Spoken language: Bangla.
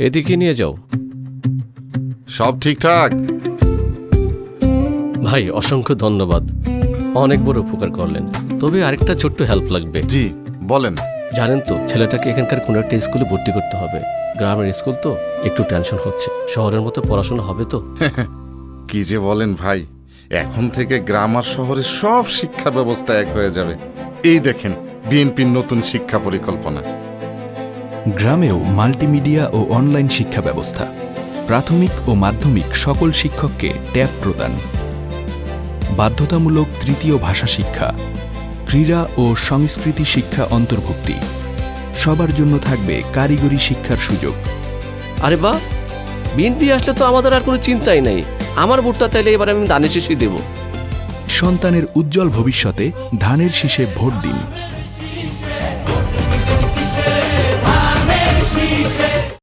এদিকে নিয়ে যাও। সব ঠিকঠাক? ভাই অসংখ্য ধন্যবাদ, অনেক বড় উপকার করলেন। তবে আরেকটা ছোট্ট হেল্প লাগবে। জি বলেন। জানেন তো, ছেলেটাকে এখানকার কোনো একটা স্কুলে ভর্তি করতে হবে। গ্রামের স্কুল তো, একটু টেনশন হচ্ছে। শহরের মতো পড়াশোনা হবে তো? কি যে বলেন ভাই, এখন থেকে গ্রাম আর শহরের সব শিক্ষা ব্যবস্থা এক হয়ে যাবে। এই দেখেন বিএনপির নতুন শিক্ষা পরিকল্পনা। গ্রামেও মাল্টিমিডিয়া ও অনলাইন শিক্ষা ব্যবস্থা, প্রাথমিক ও মাধ্যমিক সকল শিক্ষককে ট্যাব প্রদান, বাধ্যতামূলক তৃতীয় ভাষা শিক্ষা, ক্রীড়া ও সংস্কৃতি শিক্ষা অন্তর্ভুক্তি, সবার জন্য থাকবে কারিগরি শিক্ষার সুযোগ। আরে বাহ, বিএনপি আসলে তো আমাদের আর কোনো চিন্তাই নাই। আমার ভোটটা তাইলে এবার আমি ধানের শীষই দেব। সন্তানের উজ্জ্বল ভবিষ্যতে ধানের শীষে ভোট দিন।